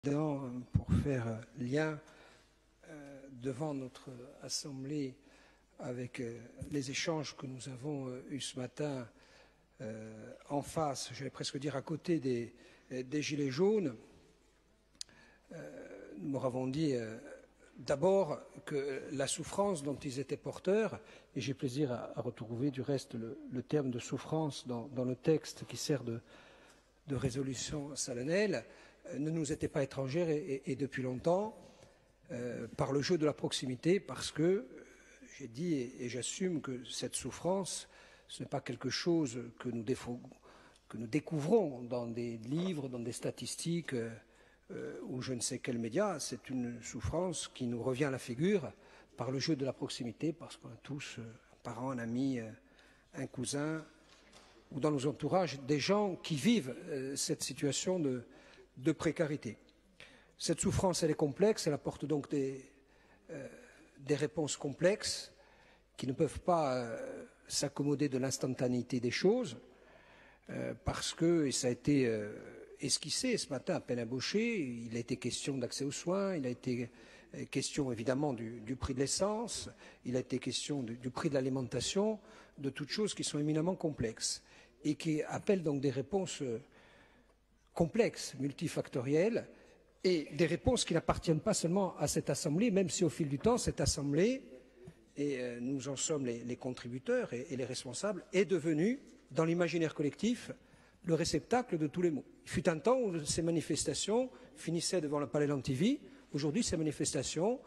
Pour faire lien devant notre Assemblée avec les échanges que nous avons eus ce matin en face, j'allais presque dire à côté des Gilets jaunes. Nous leur avons dit d'abord que la souffrance dont ils étaient porteurs, et j'ai plaisir à retrouver du reste le terme de souffrance dans le texte qui sert de résolution solennelle, ne nous était pas étrangère et depuis longtemps, par le jeu de la proximité, parce que j'ai dit et j'assume que cette souffrance, ce n'est pas quelque chose que nous découvrons dans des livres, dans des statistiques ou je ne sais quel média, c'est une souffrance qui nous revient à la figure par le jeu de la proximité, parce qu'on a tous un parent, un ami, un cousin, ou dans nos entourages, des gens qui vivent cette situation de précarité. Cette souffrance, elle est complexe, elle apporte donc des réponses complexes qui ne peuvent pas s'accommoder de l'instantanéité des choses, parce que, et ça a été esquissé ce matin à peine ébauché, il a été question d'accès aux soins, il a été question évidemment du prix de l'essence, il a été question du prix de l'alimentation, de toutes choses qui sont éminemment complexes et qui appellent donc des réponses complexes, multifactorielles, et des réponses qui n'appartiennent pas seulement à cette Assemblée, même si au fil du temps, cette Assemblée, et nous en sommes les contributeurs et les responsables, est devenue, dans l'imaginaire collectif, le réceptacle de tous les maux. Il fut un temps où ces manifestations finissaient devant le palais d'Antivy. Aujourd'hui, ces manifestations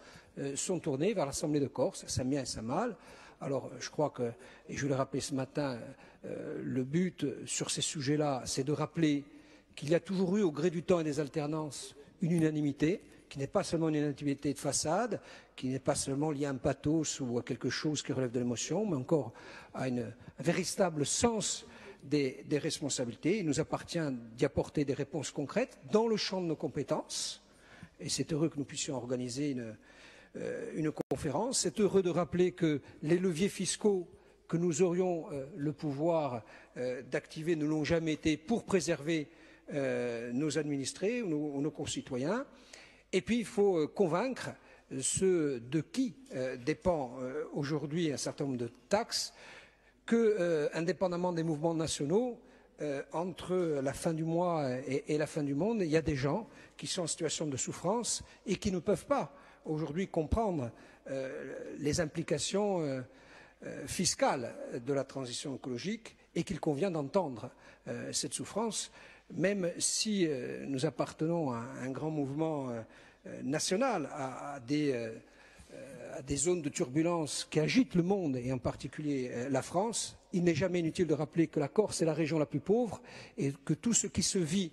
sont tournées vers l'Assemblée de Corse, ça bien et ça mal. Alors, je crois que, et je l'ai rappelé ce matin, le but sur ces sujets-là, c'est de rappeler qu'il y a toujours eu, au gré du temps et des alternances, une unanimité, qui n'est pas seulement une unanimité de façade, qui n'est pas seulement liée à un pathos ou à quelque chose qui relève de l'émotion, mais encore à un véritable sens des responsabilités. Il nous appartient d'y apporter des réponses concrètes dans le champ de nos compétences. Et c'est heureux que nous puissions organiser une conférence. C'est heureux de rappeler que les leviers fiscaux que nous aurions le pouvoir d'activer ne l'ont jamais été pour préserver nos administrés ou nos concitoyens. Et puis il faut convaincre ceux de qui dépend aujourd'hui un certain nombre de taxes que, indépendamment des mouvements nationaux, entre la fin du mois et la fin du monde, il y a des gens qui sont en situation de souffrance et qui ne peuvent pas aujourd'hui comprendre les implications fiscales de la transition écologique et qu'il convient d'entendre cette souffrance, même si nous appartenons à un grand mouvement national, à des zones de turbulence qui agitent le monde et en particulier la France. Il n'est jamais inutile de rappeler que la Corse est la région la plus pauvre et que tout ce qui se vit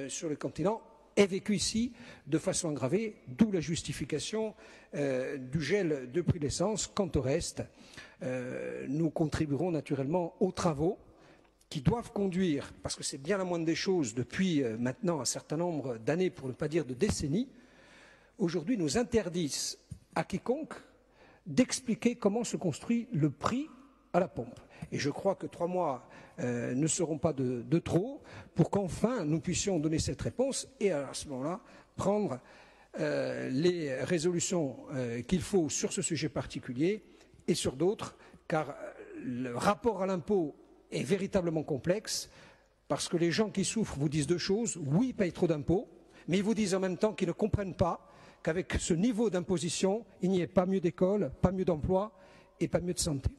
sur le continent est vécu ici de façon aggravée, d'où la justification du gel de prix de l'essence. Quant au reste, nous contribuerons naturellement aux travaux qui doivent conduire, parce que c'est bien la moindre des choses depuis maintenant un certain nombre d'années, pour ne pas dire de décennies, aujourd'hui nous interdisent à quiconque d'expliquer comment se construit le prix à la pompe. Et je crois que 3 mois ne seront pas de trop pour qu'enfin nous puissions donner cette réponse et à ce moment-là prendre les résolutions qu'il faut sur ce sujet particulier et sur d'autres, car le rapport à l'impôt est véritablement complexe, parce que les gens qui souffrent vous disent 2 choses. Oui, ils payent trop d'impôts, mais ils vous disent en même temps qu'ils ne comprennent pas qu'avec ce niveau d'imposition, il n'y ait pas mieux d'école, pas mieux d'emploi et pas mieux de santé.